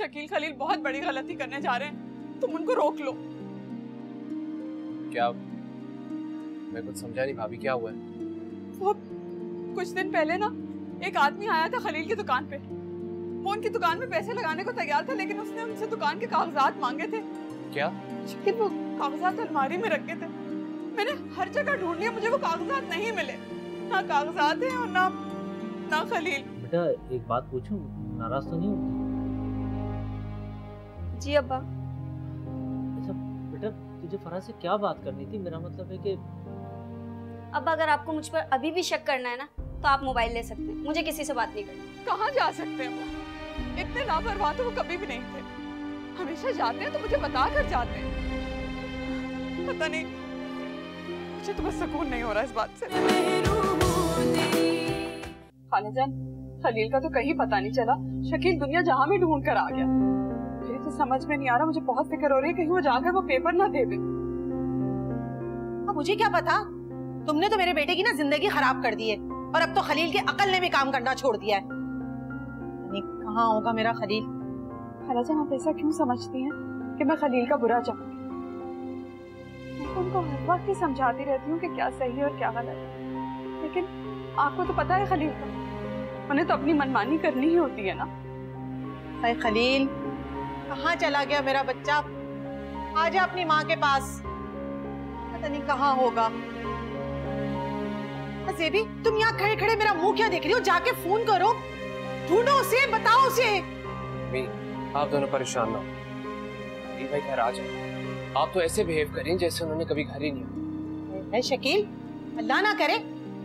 शकील खलील बहुत बड़ी गलती करने जा रहे हैं, तुम उनको रोक लो। क्या? मैं कुछ समझा नहीं भाभी, क्या हुआ है? वो कुछ दिन पहले ना एक आदमी आया था खलील की दुकान पे। वो उनकी दुकान में पैसे लगाने को तैयार था, लेकिन उसने उनसे दुकान के कागजात मांगे थे। क्या? शकील वो कागजात अलमारी में रखे थे। मैंने हर जगह ढूंढ लिया, मुझे वो कागजात नहीं मिले। ना कागजात है और ना खलील। बेटा एक बात पूछूं, नाराज तो नहीं होगी? जी अब्बा। अच्छा बेटा, तुझे फराज से क्या बात करनी थी? मेरा मतलब है कि अब्बा अगर आपको मुझ पर अभी भी शक करना है ना, तो आप मोबाइल ले सकते हैं, मुझे किसी से बात नहीं करनी। कहाँ जा सकते हैं वो? इतने लापरवाह तो वो कभी भी नहीं थे। हमेशा जाते हैं तो मुझे बता कर जाते हैं। पता नहीं, मुझे तो बस सुकून नहीं हो रहा इस बात से। खालाजान, खलील का तो कहीं पता नहीं चला। शकील दुनिया जहां में ढूंढ कर आ गया। मुझे तो समझ में नहीं आ रहा, मुझे बहुत फिक्र हो रही है कहीं वो जाकर वो पेपर ना दे दे। अब मुझे क्या पता, तुमने तो मेरे बेटे की ना जिंदगी खराब कर दी है, और अब तो खलील की अकल ने भी काम करना छोड़ दिया है। कहाँ होगा मेरा खलील? खालाजान, आप ऐसा क्यों समझती हैं कि मैं खलील का बुरा चाहूंगी? मैं तो उनको हर वक्त ही समझाती रहती हूँ कि क्या सही है और क्या गलत है, लेकिन आपको तो पता है खलील का, उन्हें तो अपनी मनमानी करनी ही होती है ना। अरे खलील, कहाँ चला गया मेरा बच्चा? आजा अपनी माँ के पास, पता नहीं कहाँ होगा। ज़ेबी, तुम यहाँ खड़े खड़े मेरा मुंह क्या देख रही हो? जाके फोन करो, ढूंढो उसे, बताओ उसे। आप दोनों परेशान ना हो। भाई घर आ जाए। आप तो ऐसे बिहेव करें जैसे उन्होंने कभी घर ही नहीं है। शकील, अल्लाह ना करे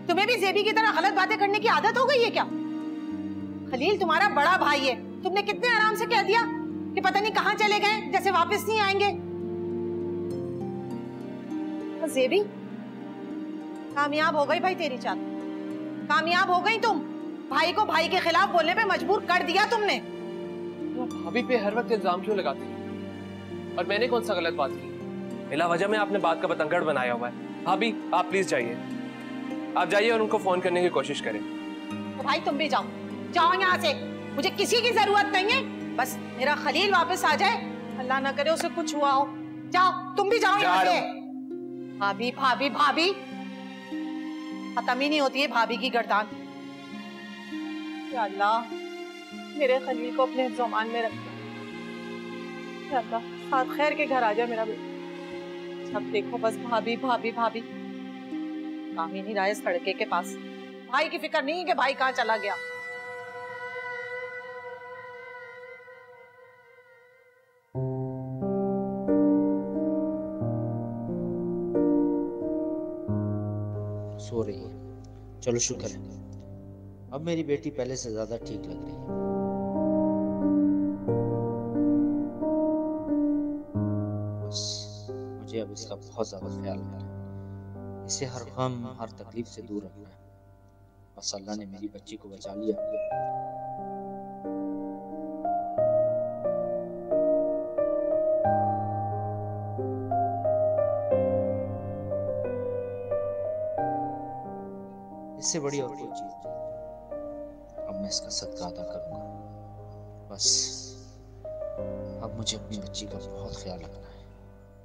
तुम्हें भी ज़ेबी की तरह गलत बातें करने की आदत हो गई है क्या? खलील तुम्हारा बड़ा भाई है, तुमने कितने आराम से कह दिया कि पता नहीं कहाँ चले गए, जैसे वापस नहीं आएंगे। ज़ेबी, कामयाब हो गई भाई तेरी चाल, कामयाब हो गई तुम। भाई को भाई के खिलाफ बोलने पे मजबूर कर दिया तुमने। भाभी पे हर वक्त इल्जाम क्यों लगाती है? और मैंने कौन सा गलत बात की? बिला वजह में आपने बात का बतंगड़ बनाया हुआ है। भाभी आप प्लीज जाइए, आप जाइए और उनको फोन करने की कोशिश करें। तो भाई तुम भी जाओ, जाओ यहाँ से, मुझे किसी की जरूरत नहीं है, बस मेरा खलील वापस आ जाए, अल्लाह ना करे उसे कुछ हुआ हो। जाओ, तुम भी जाओ यहाँ से। भाभी भाभी भाभी, खत्म ही नहीं होती है भाभी की गर्दान। या अल्लाह, मेरे खलील को अपने ज़ुबान में रखना। या अल्लाह, साथ खैर के घर आ जाए मेरा बेटा। सब देखो बस भाभी भाभी भाभी, काम ही नहीं रहा है इस लड़के के पास। भाई की फिक्र नहीं है कि भाई कहाँ चला गया। सो रही है, चलो शुक्र है, अब मेरी बेटी पहले से ज्यादा ठीक लग रही है। बस मुझे अब इसका बहुत ज्यादा ख्याल रखना है, इसे हर गम हर तकलीफ से दूर रखना है। बस अल्लाह ने मेरी बच्ची को बचा लिया। इससे बड़ी और कोई चीज नहीं। अब मैं इसका सदका अदा करूंगा। बस अब मुझे अपनी बच्ची का बहुत ख्याल रखना है,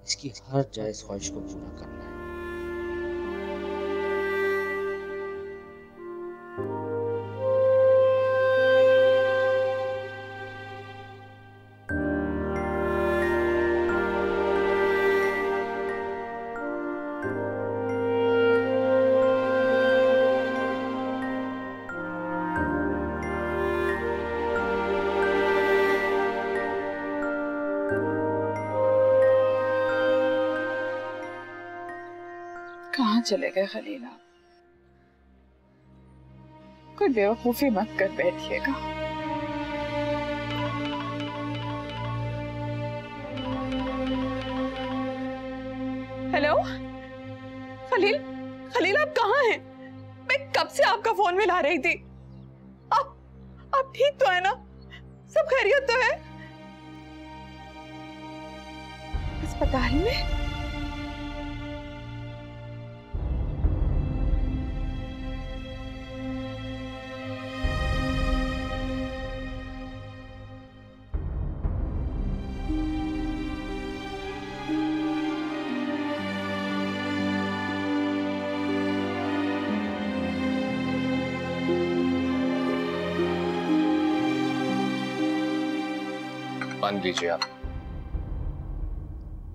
इसकी हर जायज ख्वाहिश को पूरा करना है। कहाँ चले गए खलील? आप कोई बेवकूफी मत कर बैठिएगा। हेलो खलील, खलील आप कहाँ हैं? मैं कब से आपका फोन मिला रही थी। आप ठीक तो है ना? सब खैरियत तो है? अस्पताल में? पानी लीजिए आप।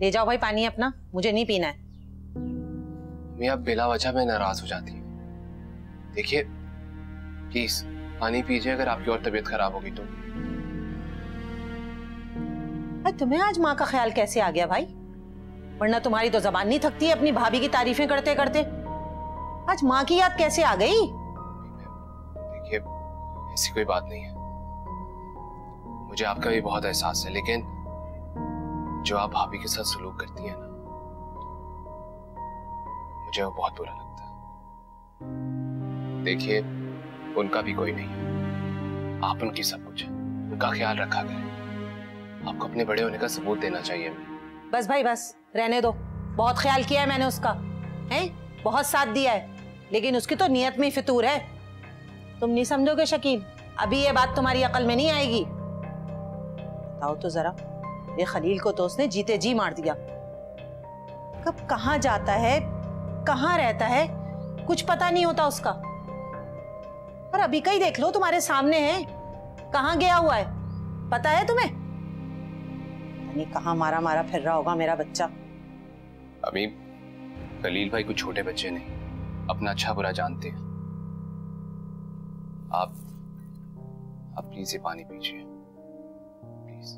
ले जाओ भाई पानी अपना, मुझे नहीं पीना है। मैं आप बिला वजह में नाराज हो जाती हूँ। देखिए प्लीज पानी पीजिए, अगर आपकी और तबीयत खराब होगी तो। तुम्हें आज माँ का ख्याल कैसे आ गया भाई? वरना तुम्हारी तो जबान नहीं थकती है अपनी भाभी की तारीफें करते करते। आज माँ की याद कैसे आ गई? देखिए ऐसी कोई बात नहीं है, मुझे आपका भी बहुत एहसास है, लेकिन जो आप भाभी के साथ सलूक करती हैं ना, मुझे वो बहुत बुरा लगता है। देखिए उनका भी कोई नहीं है, आप उनकी सब कुछ है, उनका ख्याल रखा करें। आपको अपने बड़े होने का सबूत देना चाहिए। बस भाई बस, रहने दो। बहुत ख्याल किया है मैंने उसका, हैं? बहुत साथ दिया है, लेकिन उसकी तो नियत में फितूर है। तुम नहीं समझोगे शकील, अभी ये बात तुम्हारी अकल में नहीं आएगी। बताओ तो जरा, ये खलील को तो उसने जीते जी मार दिया। कब कहाँ जाता है, कहाँ रहता है, कुछ पता नहीं होता उसका। और अभी कहीं देख लो, तुम्हारे सामने है, कहाँ गया हुआ है पता है तुम्हें? नहीं कहाँ मारा मारा फिर रहा होगा मेरा बच्चा। अभी खलील भाई कुछ छोटे बच्चे नहीं, अपना अच्छा बुरा जानते हैं। आप प्लीज ये पानी पीजिए, प्लीज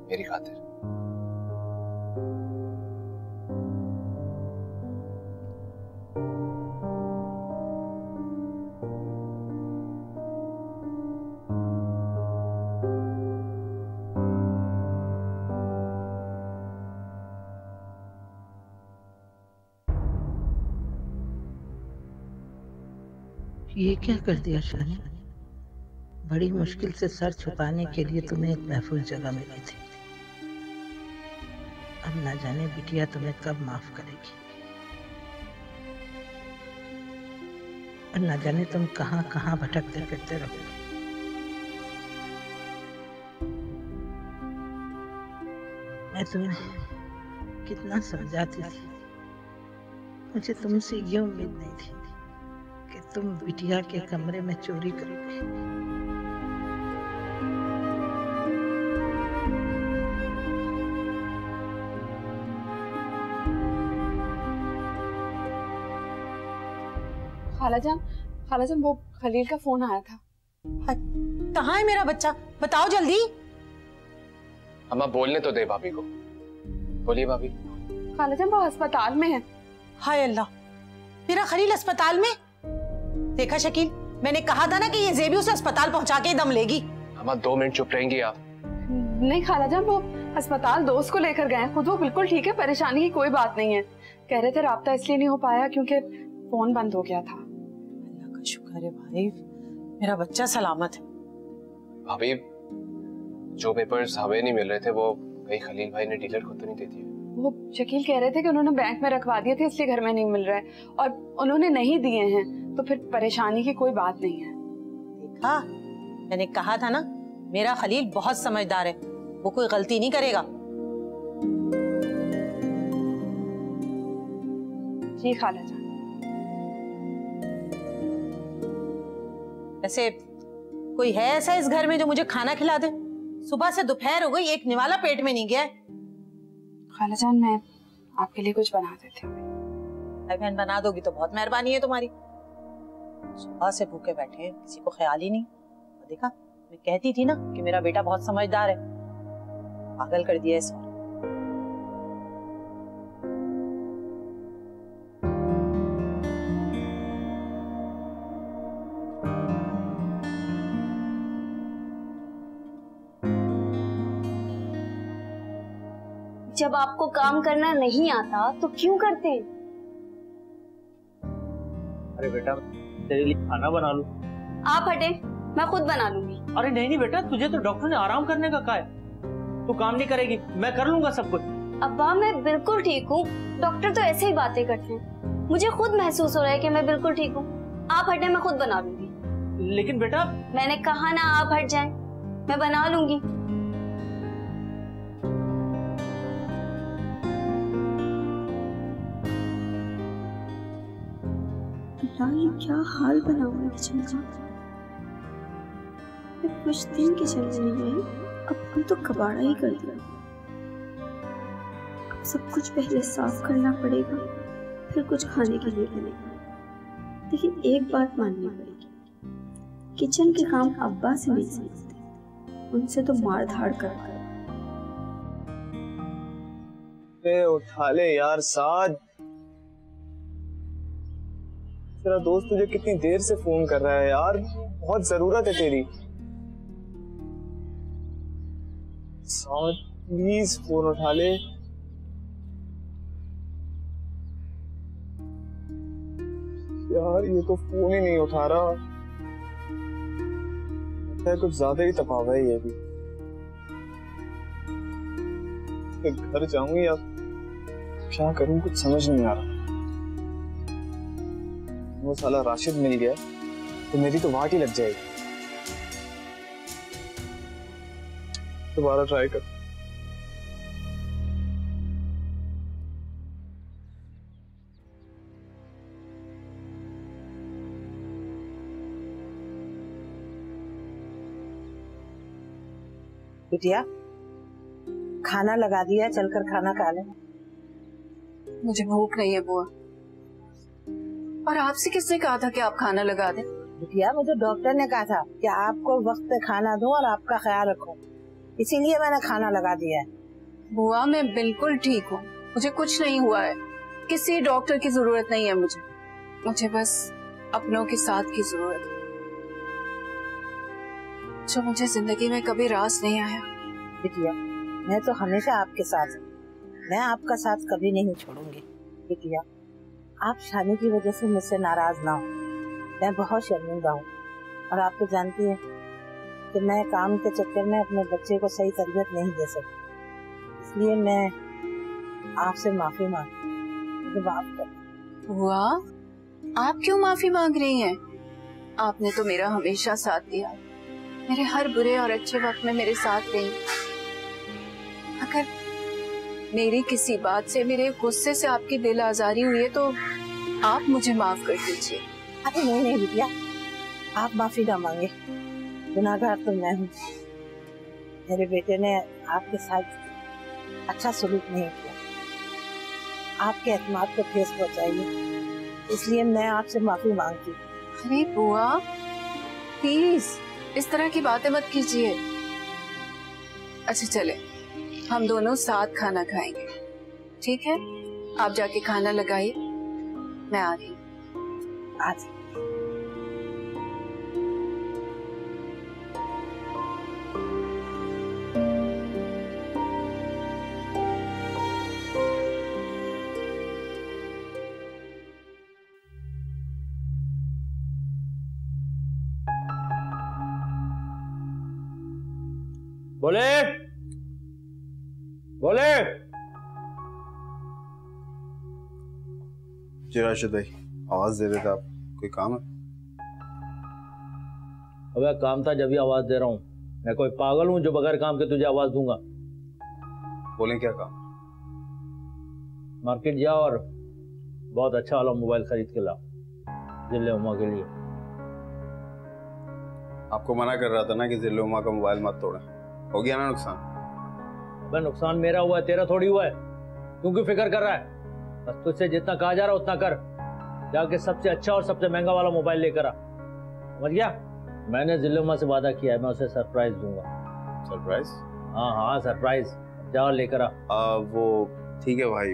मेरी खातिर। ये क्या कर दिया शानी? बड़ी मुश्किल से सर छुपाने के लिए तुम्हें एक महफूज जगह मिली थी। अब ना जाने बिटिया तुम्हें कब माफ करेगी, और ना जाने तुम कहाँ कहाँ भटकते फिरते रहोगे। मैं तुम्हें कितना समझाती थी, मुझे तुमसे ये उम्मीद नहीं थी कि तुम बिटिया के कमरे में चोरी करोगे। खालाजान वो खलील का फोन आया था। कहाँ है मेरा बच्चा? बताओ जल्दी। अम्मा बोलने तो दे भाभी को। बोलिए भाभी। खालाजान वो अस्पताल में है। हाय अल्लाह, मेरा खलील अस्पताल में? देखा शकील, मैंने कहा था ना कि ये जेबी उसे अस्पताल पहुंचा के दम लेगी। अम्मा 2 मिनट चुप रहेंगी आप? नहीं खालाजान, वो अस्पताल दोस्त को लेकर गए, खुद वो बिल्कुल ठीक है, परेशानी की कोई बात नहीं है। कह रहे थे राब्ता इसलिए नहीं हो पाया क्योंकि फोन बंद हो गया था। अल्लाह का शुक्र है भाई, मेरा बच्चा सलामत है। भाभी जो पेपर्स हमें नहीं मिल रहे थे वो कहीं खलील भाई ने डीलर को तो नहीं दे दिए? वो शकील कह रहे थे कि उन्होंने बैंक में रखवा दिए थे इसलिए घर में नहीं मिल रहा है, और उन्होंने नहीं दिए हैं तो फिर परेशानी की कोई बात नहीं है। देखा, मैंने कहा था ना, मेरा खलील बहुत समझदार है, वो कोई गलती नहीं करेगा। जी खालाजान। वैसे कोई है ऐसा इस घर में जो मुझे खाना खिला दे? सुबह से दोपहर हो गई, एक निवाला पेट में नहीं गया है। खालाजान मैं आपके लिए कुछ बना देती हूँ। बहन बना दोगी तो बहुत मेहरबानी है तुम्हारी। सुबह से भूखे बैठे हैं, किसी को ख्याल ही नहीं। देखा, मैं कहती थी ना कि मेरा बेटा बहुत समझदार है, पागल कर दिया इस। जब आपको काम करना नहीं आता तो क्यों करते हैं? अरे बेटा तेरे लिए खाना बना लूं? आप हटे, मैं खुद बना लूंगी। अरे नहीं बेटा, तुझे तो डॉक्टर ने आराम करने का कहा है, तू काम नहीं करेगी, मैं कर लूंगा सब कुछ। अब्बा मैं बिल्कुल ठीक हूँ, डॉक्टर तो ऐसे ही बातें करते हैं, मुझे खुद महसूस हो रहा है कि मैं बिल्कुल ठीक हूँ। आप हटे, मैं खुद बना लूंगी। लेकिन बेटा, मैंने कहा ना आप हट जाएं, मैं बना लूंगी। ये क्या हाल बना हुआ किचन का? मैं कुछ दिन किचन में नहीं आई, अब तो कबाड़ा ही कर दिया। अब सब कुछ पहले साफ करना पड़ेगा, फिर कुछ खाने के लिए बनेगा। लेकिन एक बात माननी पड़ेगी, किचन के काम अब्बा से नहीं सीखते, उनसे तो मार धाड़ कर। उठा ले यार साद, तेरा दोस्त तुझे कितनी देर से फोन कर रहा है यार, बहुत जरूरत है तेरी। साद प्लीज फोन उठा ले। यार ये तो फोन ही नहीं उठा रहा, लगता है कुछ ज्यादा ही तपावा है ये भी। घर जाऊंगी या क्या करूं, कुछ समझ नहीं आ रहा। वो साला राशिद मिल गया तो मेरी तो वाट ही लग जाएगी। दोबारा ट्राई कर। बिटिया खाना लगा दिया, चलकर खाना खा ले। मुझे भूख नहीं है बुआ। और आपसे किसने कहा था कि आप खाना लगा दें? बिटिया मुझे डॉक्टर ने कहा था कि आपको वक्त पे खाना दूं और आपका ख्याल रखूं, इसीलिए मैंने खाना लगा दिया है। बुआ मैं बिल्कुल ठीक हूँ, मुझे कुछ नहीं हुआ है, किसी डॉक्टर की जरूरत नहीं है मुझे। मुझे बस अपनों के साथ की जरूरत है, जो मुझे जिंदगी में कभी रास नहीं आया। बिटिया मैं तो हमेशा आपके साथ हूँ, मैं आपका साथ कभी नहीं छोड़ूंगी। बिटिया आप शानी की वजह से मुझसे नाराज ना हो, मैं बहुत शर्मिंदा हूँ। और आप तो जानती हैं कि मैं काम के चक्कर में अपने बच्चे को सही तरबियत नहीं दे सकती, इसलिए मैं आपसे माफी मुझे माफ कर। बुआ आप क्यों माफी मांग रही हैं? आपने तो मेरा हमेशा साथ दिया, मेरे हर बुरे और अच्छे वक्त में मेरे साथ रही। अगर मेरी किसी बात से, मेरे गुस्से से आपकी दिल आजारी हुई है तो आप मुझे माफ कर दीजिए। अरे नहीं नहीं बिटिया, आप माफी ना मांगे, गुनाहगार तो मैं हूँ। मेरे बेटे ने आपके साथ अच्छा सलूक नहीं किया, आपके एतमाद को ठेस पहुँचाई, इसलिए मैं आपसे माफी मांगती हूँ। अरे बुआ प्लीज इस तरह की बातें मत कीजिए। अच्छा चले हम दोनों साथ खाना खाएंगे, ठीक है? आप जाके खाना लगाइए, मैं आ रही हूँ। आज बोले बोले। जी राशिद भाई, आवाज दे रहे थे आप, कोई काम है? अबे काम था जब भी आवाज दे रहा हूँ, मैं कोई पागल हूँ जो बगैर काम के तुझे आवाज दूंगा? बोले क्या काम? मार्केट जा और बहुत अच्छा वाला मोबाइल खरीद के ला जिले उमा के लिए। आपको मना कर रहा था ना कि जिले उमा का मोबाइल मत तोड़े, हो गया ना नुकसान? अबे नुकसान मेरा हुआ है, तेरा थोड़ी हुआ है। तू क्यों फिक्र कर रहा है? बस तुझसे जितना कहा जा रहा उतना कर, जाके सबसे अच्छा और सबसे महंगा वाला मोबाइल लेकर आ, समझ गया? मैंने जिले उमा से वादा किया है, मैं उसे सरप्राइज दूंगा। सरप्राइज? हाँ हाँ सरप्राइज, जा लेकर आ। वो ठीक है भाई।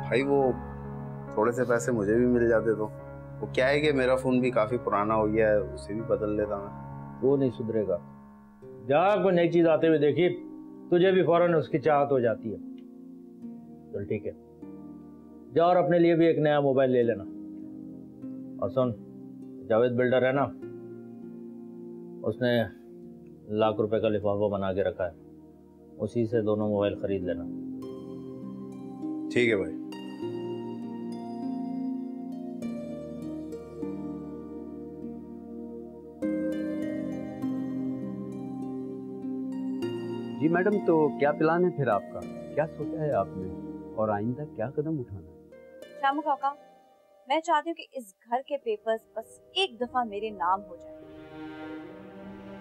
भाई वो थोड़े से पैसे मुझे भी मिल जाते तो। वो क्या है कि मेरा फोन भी काफी पुराना हो गया है, उसे भी बदल लेता मैं। वो नहीं सुधरेगा, जा कोई नई चीज आते हुए देखी, तुझे भी फौरन उसकी चाहत हो जाती है। चल ठीक है, जा और अपने लिए भी एक नया मोबाइल ले लेना। और सुन, जावेद बिल्डर है ना, उसने ₹1,00,000 का लिफाफा बना के रखा है, उसी से दोनों मोबाइल खरीद लेना। ठीक है भाई। जी मैडम, तो क्या प्लान है फिर आपका? क्या सोचा है आपने और आइंदा क्या कदम उठाना है? शामू काका, मैं चाहती हूँ कि इस घर के पेपर्स बस एक दफा मेरे नाम हो जाए।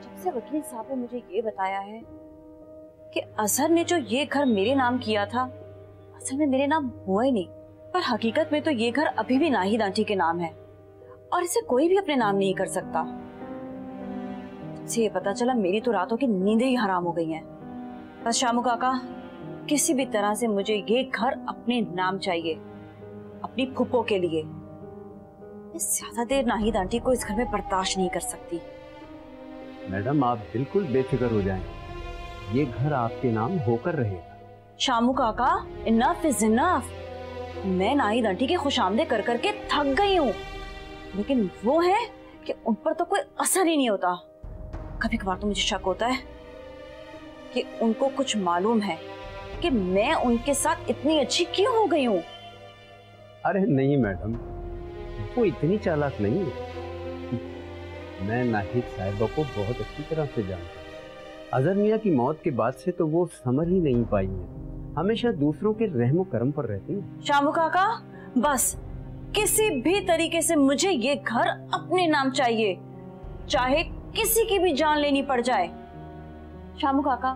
जब से वकील साहब ने मुझे ये बताया है कि अजहर ने जो ये घर मेरे नाम किया था असल में मेरे नाम हुआ ही नहीं, पर हकीकत में तो ये घर अभी भी नाहिद आंटी के नाम है और इसे कोई भी अपने नाम नहीं कर सकता। ये पता चला मेरी तो रातों की नींदें ही हराम हो गई हैं। बस शामू काका, किसी भी तरह से मुझे ये घर अपने नाम चाहिए, अपनी फूफो के लिए। मैं ज्यादा देर नाहिद आंटी को इस घर में बर्दाश्त नहीं कर सकती। मैडम आप बिल्कुल बेफिक्र हो जाएं, ये घर आपके नाम होकर रहेगा। शामू काका, इनफ इज इनफ। मैं नाहिद आंटी के खुशामदे कर करके थक गई हूँ, लेकिन वो है कि उन पर तो कोई असर ही नहीं होता। कभी कभार तो मुझे शक होता है कि उनको कुछ मालूम है कि मैं उनके साथ इतनी अच्छी क्यों हो गई हूँ। अरे नहीं मैडम, वो इतनी चालाक नहीं है। मैं नाहिद साहिबा को बहुत अच्छी तरह से जानता हूँ। अजहर मियाँ की मौत के बाद से तो वो समझ ही नहीं पाई है, हमेशा दूसरों के रहमो करम पर रहती है। शामू काका, बस किसी भी तरीके से मुझे ये घर अपने नाम चाहिए, चाहे किसी की भी जान लेनी पड़ जाए। शामू काका,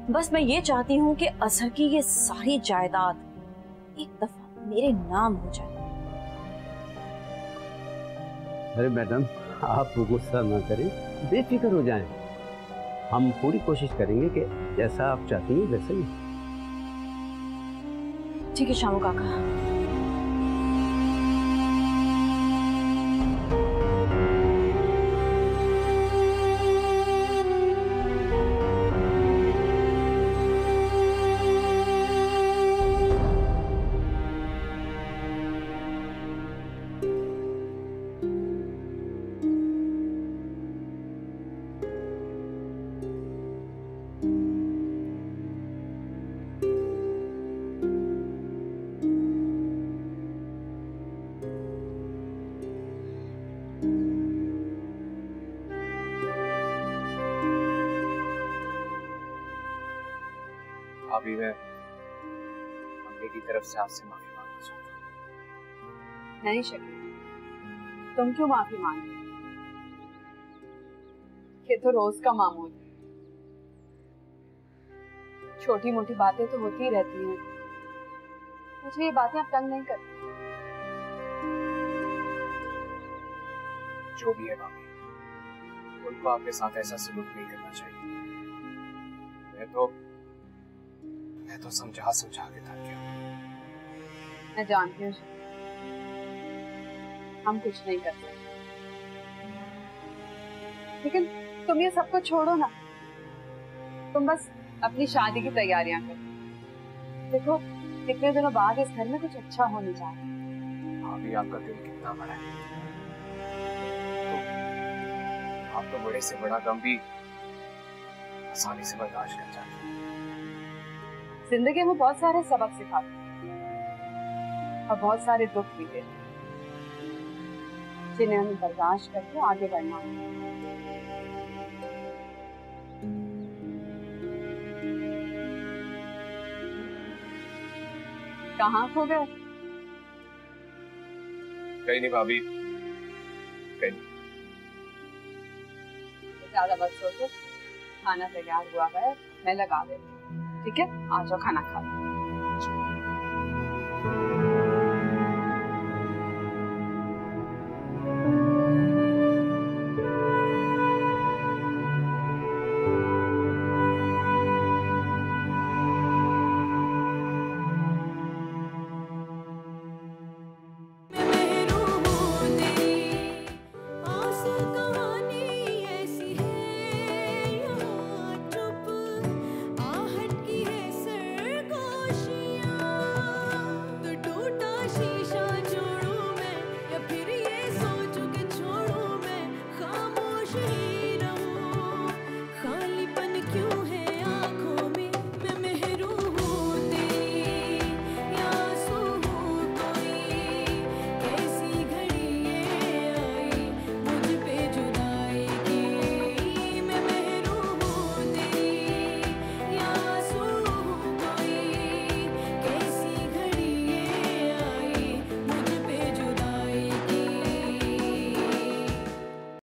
बस मैं ये चाहती हूँ कि अजहर की ये सारी जायदाद एक दफा मेरे नाम हो जाए। अरे मैडम आप गुस्सा ना करें, बेफिक्र हो जाएं। हम पूरी कोशिश करेंगे कि जैसा आप चाहती हैं वैसे ही। ठीक है शामू काका। अभी मैं मम्मी की तरफ से आपसे माफी मांगना चाहता हूँ। नहीं शकील, तुम क्यों माफी मांग रहे? ये तो रोज का मामूल है। छोटी मोटी बातें तो होती ही रहती हैं। मुझे ये बातें अब तंग नहीं करती। जो भी है भाभी, उनको आपके साथ ऐसा सलूक नहीं करना चाहिए। मैं तो समझा के थक गया। मैं जानती हूँ हम कुछ नहीं कर सकते, लेकिन तुम ये सब कुछ छोड़ो ना। तुम बस अपनी शादी की तैयारियां करो। देखो कितने दिनों बाद इस घर में कुछ अच्छा होने जा रहा है। भाभी आपका दिल कितना बड़ा है। आप तो बड़े से बड़ा गम भी आसानी से बर्दाश्त कर जाते हैं। जिंदगी में बहुत सारे सबक सिखाते हैं और बहुत सारे दुख भी देते हैं, जिन्हें हमें बर्दाश्त करके आगे बढ़ना है। कहाँ खो गए? कहीं नहीं भाभी, कहीं नहीं। ज्यादा मत सोचो, खाना तैयार हुआ है, मैं लगा देती हूँ। ठीक है, आ जाओ खाना खा लो।